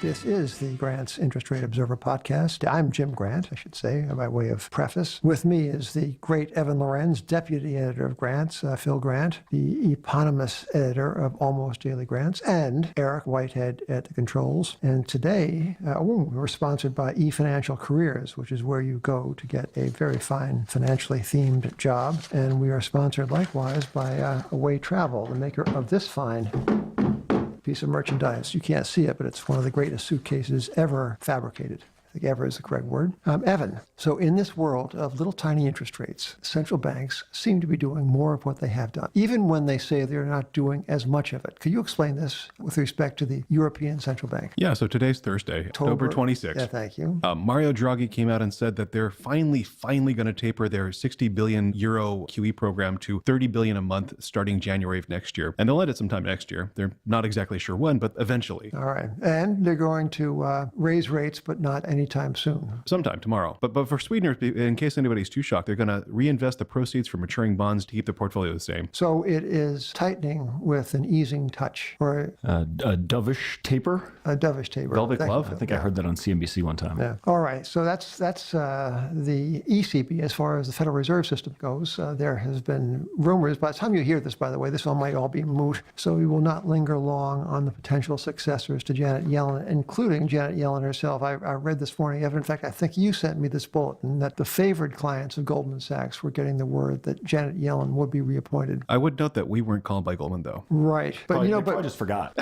This is the Grant's Interest Rate Observer podcast. I'm Jim Grant, I should say, by way of preface. With me is the great Evan Lorenz, deputy editor of Grant's, Phil Grant, the eponymous editor of Almost Daily Grants, and Eric Whitehead at the controls. And today, we're sponsored by eFinancial Careers, which is where you go to get a very fine financially themed job. And we are sponsored likewise by Away Travel, the maker of this fine piece of merchandise. You can't see it, but it's one of the greatest suitcases ever fabricated. I think ever is the correct word. Evan, so in this world of little tiny interest rates, central banks seem to be doing more of what they have done, even when they say they're not doing as much of it. Could you explain this with respect to the European Central Bank? Yeah, so today's Thursday, October 26th. Yeah, thank you. Mario Draghi came out and said that they're finally going to taper their 60 billion euro QE program to 30 billion a month starting January of next year. And they'll end it sometime next year. They're not exactly sure when, but eventually. All right. And they're going to raise rates, but not anytime soon. Sometime tomorrow. But for sweeteners, in case anybody's too shocked, they're going to reinvest the proceeds from maturing bonds to keep the portfolio the same. So it is tightening with an easing touch, or a dovish taper. A dovish taper. Velvet glove. I think I heard that on CNBC one time. Yeah. All right. So that's the ECB as far as the Federal Reserve System goes. There has been rumors. By the time you hear this, by the way, this all might all be moot. So we will not linger long on the potential successors to Janet Yellen, including Janet Yellen herself. I read this morning. In fact, I think you sent me this bulletin that the favored clients of Goldman Sachs were getting the word that Janet Yellen would be reappointed. I would note that we weren't called by Goldman, though. Right. But I just forgot.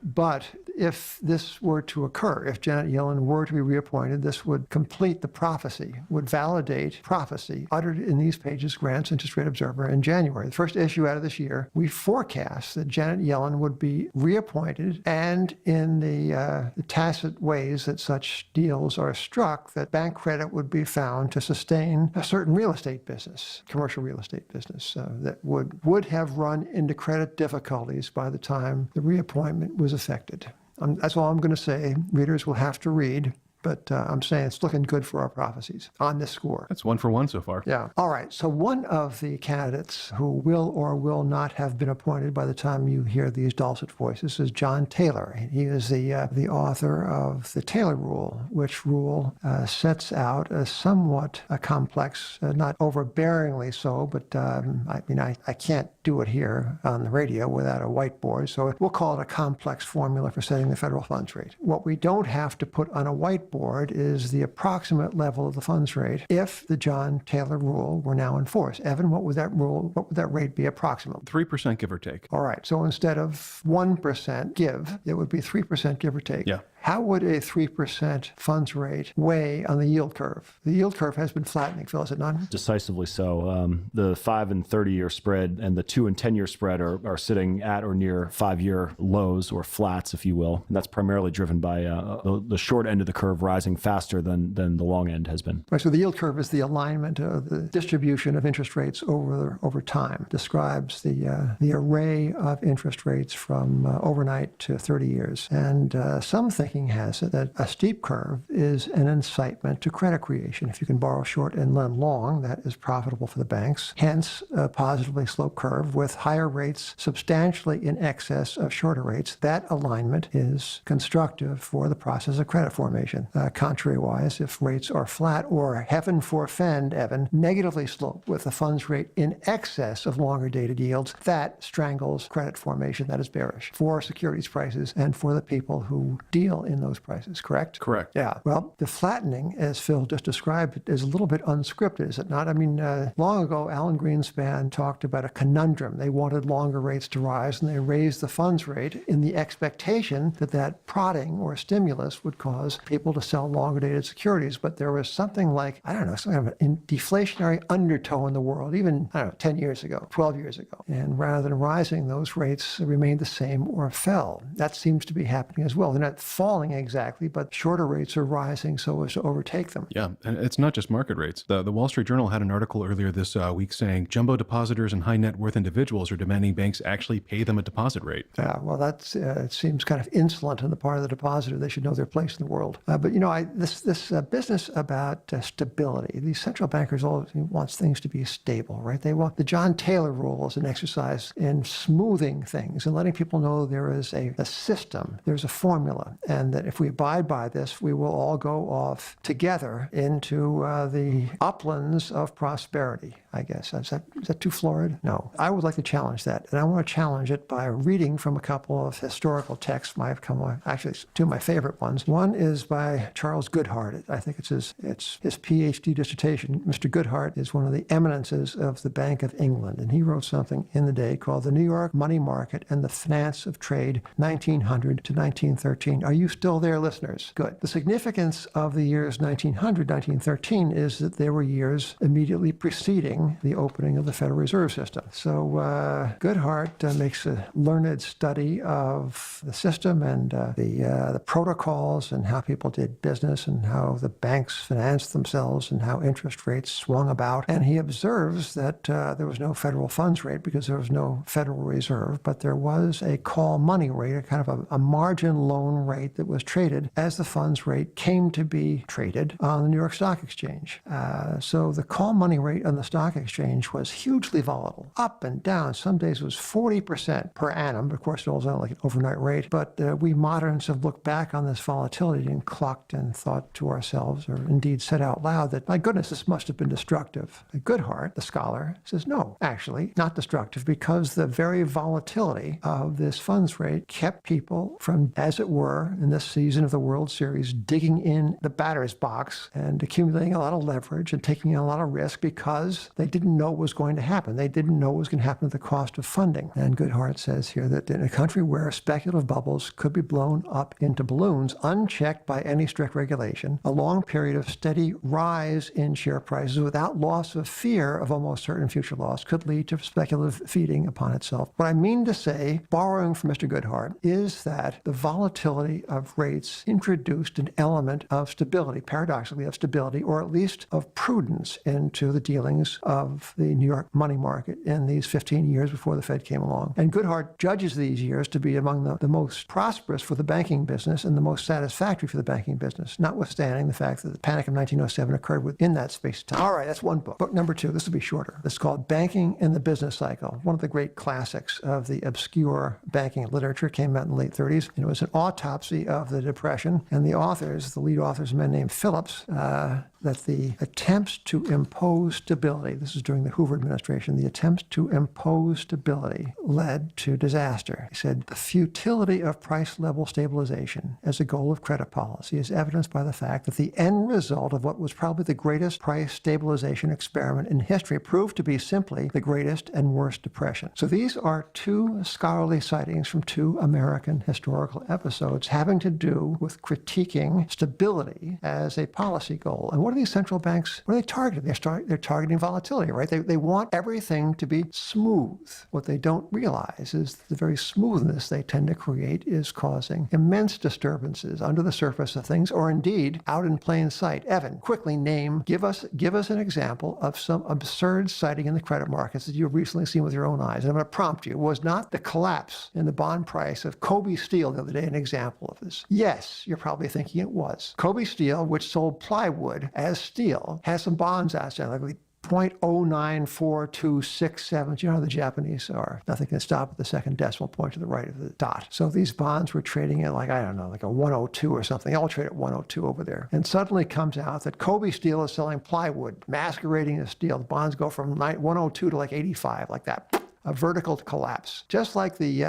But if this were to occur, if Janet Yellen were to be reappointed, this would complete the prophecy, would validate prophecy uttered in these pages, Grant's Interest Rate Observer, in January. The first issue out of this year, we forecast that Janet Yellen would be reappointed, and in the tacit ways that such deals are struck, that bank credit would be found to sustain a certain real estate business, commercial real estate business, that would have run into credit difficulties by the time the reappointment was effected. That's all I'm going to say. Readers will have to read. But I'm saying it's looking good for our prophecies on this score. That's 1 for 1 so far. Yeah. All right. So one of the candidates who will or will not have been appointed by the time you hear these dulcet voices is John Taylor. He is the author of the Taylor Rule, which rule sets out a somewhat complex, not overbearingly so, but I can't do it here on the radio without a whiteboard. So we'll call it a complex formula for setting the federal funds rate. What we don't have to put on a whiteboard is the approximate level of the funds rate if the John Taylor Rule were now in force. Evan, what would that rate be approximately? 3% give or take. All right. So instead of 1% give, it would be 3% give or take. Yeah. How would a 3% funds rate weigh on the yield curve? The yield curve has been flattening, Phil, is it not? Decisively so. The 5 and 30-year spread and the 2 and 10-year spread are sitting at or near 5-year lows or flats, if you will. And that's primarily driven by the short end of the curve rising faster than the long end has been. Right. So the yield curve is the alignment of the distribution of interest rates over time. Describes the array of interest rates from overnight to 30 years. And some thinking has it that a steep curve is an incitement to credit creation. If you can borrow short and lend long, that is profitable for the banks. Hence, a positively sloped curve with higher rates substantially in excess of shorter rates. That alignment is constructive for the process of credit formation. Contrariwise, if rates are flat or, heaven forfend, Evan, negatively sloped with the funds rate in excess of longer dated yields, that strangles credit formation. That is bearish for securities prices and for the people who deal in those prices, correct? Correct. Yeah. Well, the flattening, as Phil just described, is a little bit unscripted, is it not? I mean, long ago, Alan Greenspan talked about a conundrum. They wanted longer rates to rise, and they raised the funds rate in the expectation that prodding or stimulus would cause people to sell longer dated securities. But there was something like, I don't know, some kind of a deflationary undertow in the world, even, 10 years ago, 12 years ago. And rather than rising, those rates remained the same or fell. That seems to be happening as well. They're not falling exactly, but shorter rates are rising so as to overtake them. Yeah, and it's not just market rates. The Wall Street Journal had an article earlier this week saying jumbo depositors and high net worth individuals are demanding banks actually pay them a deposit rate. Yeah, well, that's it seems kind of insolent on the part of the depositor. They should know their place in the world. But this business about stability. These central bankers always wants things to be stable, right? They want the John Taylor Rule as an exercise in smoothing things and letting people know there is a system, there's a formula, and and that if we abide by this, we will all go off together into the uplands of prosperity, I guess. Is that too florid? No. I would like to challenge that, and I want to challenge it by reading from a couple of historical texts. Actually, two of my favorite ones. One is by Charles Goodhart. I think it's his PhD dissertation. Mr. Goodhart is one of the eminences of the Bank of England, and he wrote something in the day called The New York Money Market and the Finance of Trade, 1900 to 1913. Are you still there, listeners? Good. The significance of the years 1900, 1913 is that they were years immediately preceding the opening of the Federal Reserve System. So Goodhart makes a learned study of the system and the protocols and how people did business and how the banks financed themselves and how interest rates swung about. And he observes that there was no federal funds rate because there was no Federal Reserve, but there was a call money rate, a kind of a margin loan rate that was traded as the funds rate came to be traded on the New York Stock Exchange. So the call money rate on the stock exchange was hugely volatile, up and down. Some days it was 40% per annum. Of course, it was not like an overnight rate, but we moderns have looked back on this volatility and clucked and thought to ourselves, or indeed said out loud, that, my goodness, this must have been destructive. Goodhart, the scholar, says, no, actually, not destructive, because the very volatility of this funds rate kept people from, as it were, in this season of the World Series, digging in the batter's box and accumulating a lot of leverage and taking a lot of risk because they didn't know what was going to happen. They didn't know what was going to happen at the cost of funding. And Goodhart says here that in a country where speculative bubbles could be blown up into balloons unchecked by any strict regulation, a long period of steady rise in share prices without loss of fear of almost certain future loss could lead to speculative feeding upon itself. What I mean to say, borrowing from Mr. Goodhart, is that the volatility of rates introduced an element of stability, paradoxically of stability, or at least of prudence into the dealings of the New York money market in these 15 years before the Fed came along. And Goodhart judges these years to be among the most prosperous for the banking business and the most satisfactory for the banking business, notwithstanding the fact that the panic of 1907 occurred within that space of time. All right, that's one book. Book number 2, this will be shorter. It's called Banking in the Business Cycle, one of the great classics of the obscure banking literature, came out in the late 30s. And it was an autopsy of the Depression. And the lead authors, a man named Phillips, that the attempts to impose stability, this is during the Hoover administration, the attempts to impose stability led to disaster. He said, the futility of price level stabilization as a goal of credit policy is evidenced by the fact that the end result of what was probably the greatest price stabilization experiment in history proved to be simply the greatest and worst depression. So these are two scholarly sightings from two American historical episodes having to do with critiquing stability as a policy goal. And what are these central banks, what are they targeting? They're targeting volatility, right? They want everything to be smooth. What they don't realize is the very smoothness they tend to create is causing immense disturbances under the surface of things, or indeed out in plain sight. Evan, quickly give us an example of some absurd sighting in the credit markets that you've recently seen with your own eyes. And I'm going to prompt you. Was not the collapse in the bond price of Kobe Steel the other day an example of this? Yes, you're probably thinking it was. Kobe Steel, which sold plywood as steel, has some bonds outstanding, like 0.094267. You know how the Japanese are. Nothing can stop at the second decimal point to the right of the dot. So these bonds were trading at like a 102 or something. They all trade at 102 over there. And suddenly comes out that Kobe Steel is selling plywood, masquerading as steel. The bonds go from 102 to like 85, like that. A vertical collapse, just like the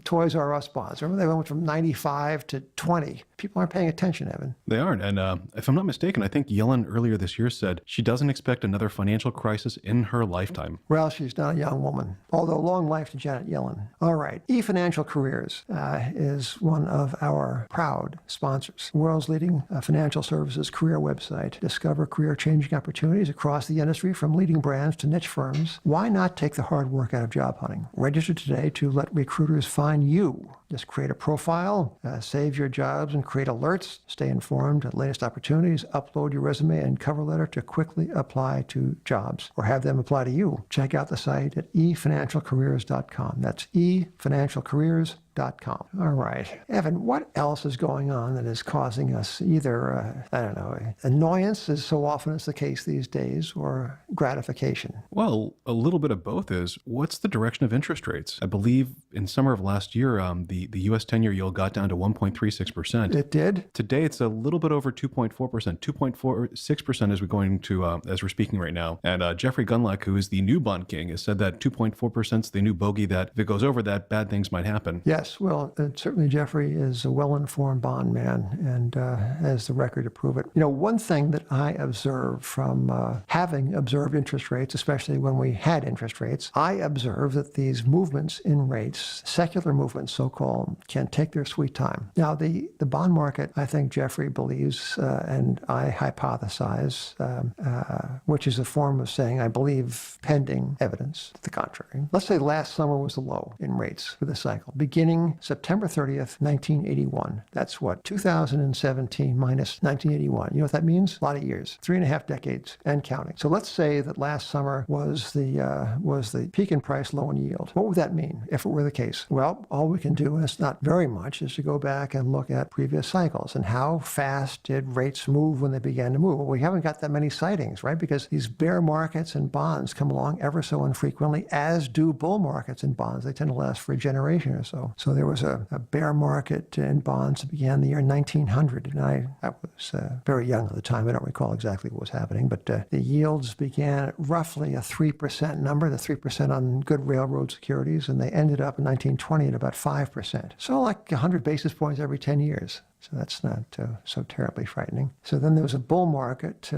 Toys R Us bonds. Remember, they went from 95 to 20. People aren't paying attention, Evan. They aren't. And if I'm not mistaken, I think Yellen earlier this year said she doesn't expect another financial crisis in her lifetime. Well, she's not a young woman, although long life to Janet Yellen. All right. eFinancial Careers is one of our proud sponsors. The world's leading financial services career website. Discover career-changing opportunities across the industry, from leading brands to niche firms. Why not take the hard work out of job hunting? Register today to let recruiters find you. Just create a profile, save your jobs, and create alerts. Stay informed of latest opportunities. Upload your resume and cover letter to quickly apply to jobs, or have them apply to you. Check out the site at efinancialcareers.com. That's efinancialcareers.com. Com. All right. Evan, what else is going on that is causing us either, annoyance, as so often is the case these days, or gratification? Well, a little bit of both is what's the direction of interest rates? I believe in summer of last year, the U.S. 10-year yield got down to 1.36%. It did? Today, it's a little bit over 2.4%, 2.46% as we're going to, as we're speaking right now. And Jeffrey Gundlach, who is the new bond king, has said that 2.4% is the new bogey, that if it goes over that, bad things might happen. Yes, well, certainly Jeffrey is a well-informed bond man and has the record to prove it. One thing that I observed from having observed interest rates, especially when we had interest rates, I observed that these movements in rates, secular movements so-called, can take their sweet time. Now, the bond market, I think Jeffrey believes, and I hypothesize, which is a form of saying I believe pending evidence to the contrary. Let's say last summer was the low in rates for the cycle, beginning September 30th, 1981. That's what? 2017 minus 1981. You know what that means? A lot of years. 3.5 decades and counting. So let's say that last summer was the peak in price, low in yield. What would that mean if it were the case? Well, all we can do, and it's not very much, is to go back and look at previous cycles and how fast did rates move when they began to move. Well, we haven't got that many sightings, right? Because these bear markets and bonds come along ever so infrequently, as do bull markets and bonds. They tend to last for a generation or so. So there was a bear market in bonds that began the year 1900, and I was very young at the time. I don't recall exactly what was happening, but the yields began at roughly a 3% number, the 3% on good railroad securities, and they ended up in 1920 at about 5%. So like 100 basis points every 10 years. So that's not so terribly frightening. So then there was a bull market,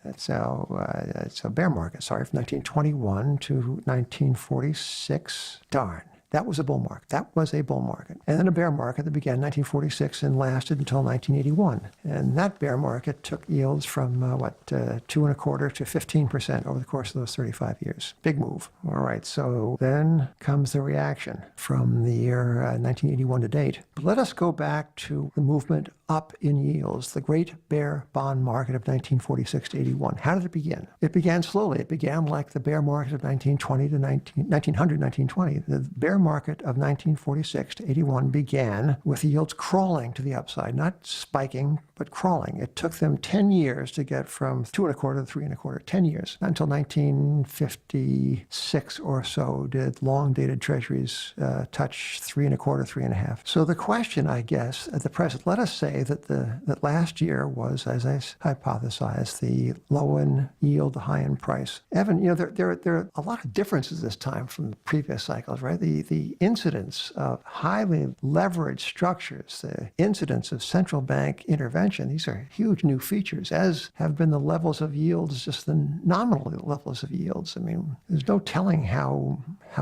it's a bear market, from 1921 to 1946. Darn. That was a bull market. That was a bull market. And then a bear market that began in 1946 and lasted until 1981. And that bear market took yields from 2.25% to 15% over the course of those 35 years. Big move. All right. So then comes the reaction from the year 1981 to date. But let us go back to the movement up in yields, the great bear bond market of 1946 to 81. How did it begin? It began slowly. It began like the bear market of 1920 to 1920. The bear market of 1946 to 81 began with yields crawling to the upside, not spiking, but crawling. It took them 10 years to get from 2.25 to 3.25, 10 years. Not until 1956 or so did long-dated treasuries touch 3.25, 3.5. So the question, I guess, at the present, let us say that last year was, as I hypothesized, the low in yield, the high in price. Evan, there are a lot of differences this time from the previous cycles, right? The incidence of highly leveraged structures, the incidence of central bank intervention, these are huge new features, as have been the levels of yields, just the nominal levels of yields. I mean, there's no telling how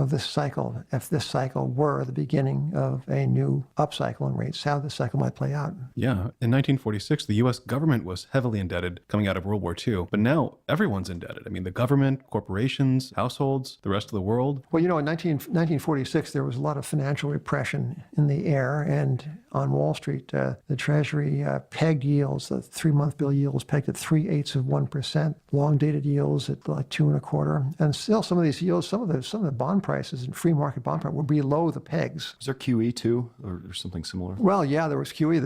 this cycle, if this cycle were the beginning of a new upcycle in rates, how this cycle might play out. Yeah. In 1946, the U.S. government was heavily indebted coming out of World War II. But now everyone's indebted. I mean, the government, corporations, households, the rest of the world. Well, in 1946, there was a lot of financial repression in the air. And on Wall Street, the Treasury pegged yields, the 3-month bill yield was pegged at 3/8%. Long-dated yields at like 2.25%. And still, some of these yields, some of the bond prices and free market bond prices were below the pegs. Is there QE too, or something similar? Well, yeah, there was QE.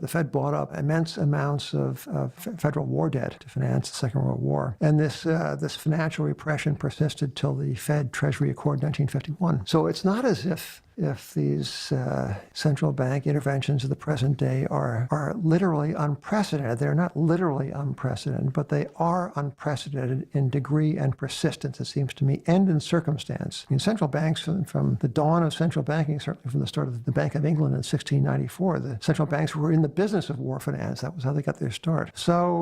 The Fed bought up immense amounts of federal war debt to finance the Second World War. And this financial repression persisted till the Fed Treasury Accord in 1951. So it's not as if these central bank interventions of the present day are literally unprecedented. They're not literally unprecedented, but they are unprecedented in degree and persistence, it seems to me, and in circumstance. I mean, central banks, from the dawn of central banking, certainly from the start of the Bank of England in 1694, the central banks were in the business of war finance. That was how they got their start. So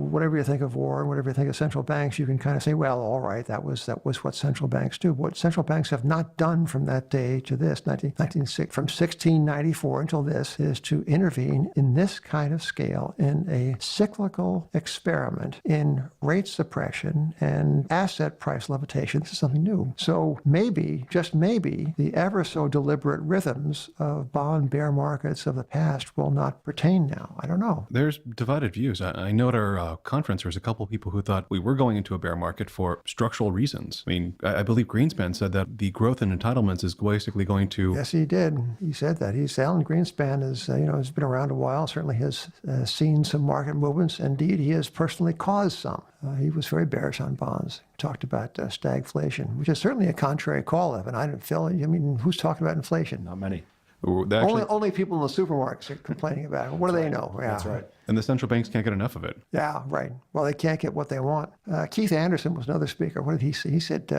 whatever you think of war and whatever you think of central banks, you can kind of say, well, all right, that was what central banks do. What central banks have not done from that day to this, from 1694 until this, is to intervene in this kind of scale in a cyclical experiment in rate suppression and asset price levitation. This is something new. So maybe, just maybe, the ever so deliberate rhythms of bond bear markets of the past will not pertain now. I don't know. There's divided views. I know at our conference there was a couple of people who thought we were going into a bear market for structural reasons. I mean, I believe Greenspan said that the growth in entitlements is basically going going to... Yes, he did. He said that. Alan Greenspan has been around a while, certainly has seen some market movements. Indeed, he has personally caused some. He was very bearish on bonds. Talked about stagflation, which is certainly a contrary call, Evan. Phil, who's talking about inflation? Not many. Only people in the supermarkets are complaining about it. What do they know? Yeah. That's right. And the central banks can't get enough of it. Yeah, right. Well, they can't get what they want. Keith Anderson was another speaker. What did he say? He said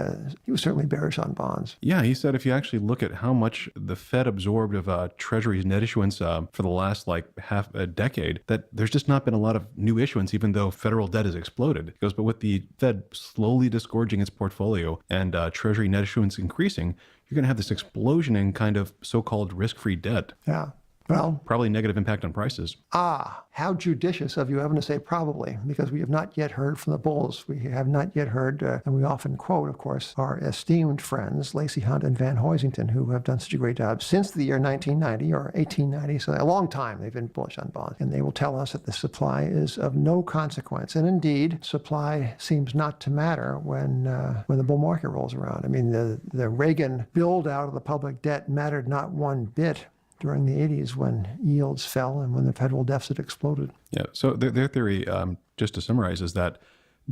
he was certainly bearish on bonds. Yeah, he said if you actually look at how much the Fed absorbed of Treasury's net issuance for the last half a decade, that there's just not been a lot of new issuance, even though federal debt has exploded. He goes, but with the Fed slowly disgorging its portfolio and Treasury net issuance increasing, you're going to have this explosion in kind of so-called risk-free debt. Yeah. Well, probably negative impact on prices. How judicious of you, Evan, to say probably, because we have not yet heard from the bulls. We have not yet heard, and we often quote, of course, our esteemed friends, Lacey Hunt and Van Hoisington, who have done such a great job since the year 1990 or 1890. So a long time they've been bullish on bonds. And they will tell us that the supply is of no consequence. And indeed, supply seems not to matter when the bull market rolls around. I mean, the Reagan build out of the public debt mattered not one bit during the 80s when yields fell and when the federal deficit exploded. Yeah, so their theory, just to summarize, is that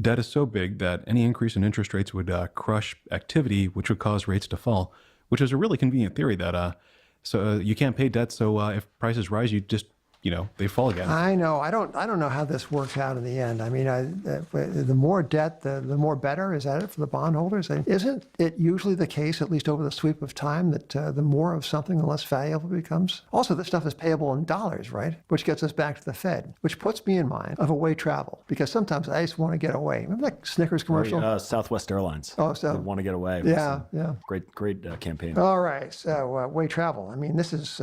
debt is so big that any increase in interest rates would crush activity, which would cause rates to fall, which is a really convenient theory that you can't pay debt, so if prices rise, you just, they fall again. I know. I don't know how this works out in the end. I mean, the more debt, the more better. Is that it for the bondholders? Isn't it usually the case, at least over the sweep of time, that the more of something, the less valuable it becomes? Also, this stuff is payable in dollars, right? Which gets us back to the Fed, which puts me in mind of away travel, because sometimes I just want to get away. Remember that Snickers commercial? Southwest Airlines. Oh, so they want to get away. Yeah. Great campaign. All right. So away travel. I mean, this is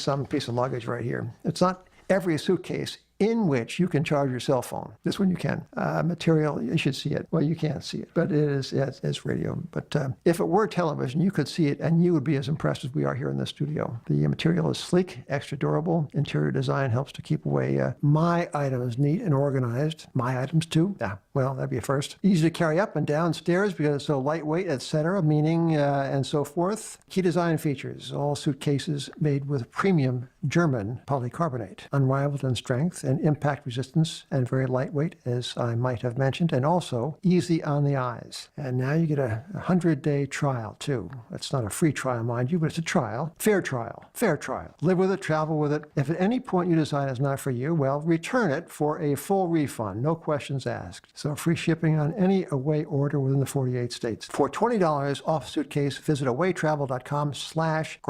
some piece of luggage right here. It's not every suitcase in which you can charge your cell phone. This one you can. Material, you should see it. Well, you can't see it, but it's radio. But if it were television, you could see it, and you would be as impressed as we are here in the studio. The material is sleek, extra durable. Interior design helps to keep away my items neat and organized. My items, too. Yeah, well, that'd be a first. Easy to carry up and down stairs because it's so lightweight, etc., meaning and so forth. Key design features. All suitcases made with premium German polycarbonate. Unrivaled in strength and impact resistance, and very lightweight, as I might have mentioned, and also easy on the eyes. And now you get a 100-day trial, too. It's not a free trial, mind you, but it's a trial. Fair trial. Fair trial. Live with it, travel with it. If at any point you decide it's not for you, well, return it for a full refund, no questions asked. So free shipping on any away order within the 48 states. For $20 off suitcase, visit awaytravel.com/grantspod,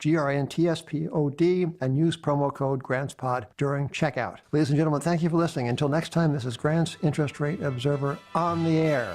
GRANTSPOD, and use promo code GrantsPod during checkout. Ladies and gentlemen, thank you for listening. Until next time, this is Grant's Interest Rate Observer on the air.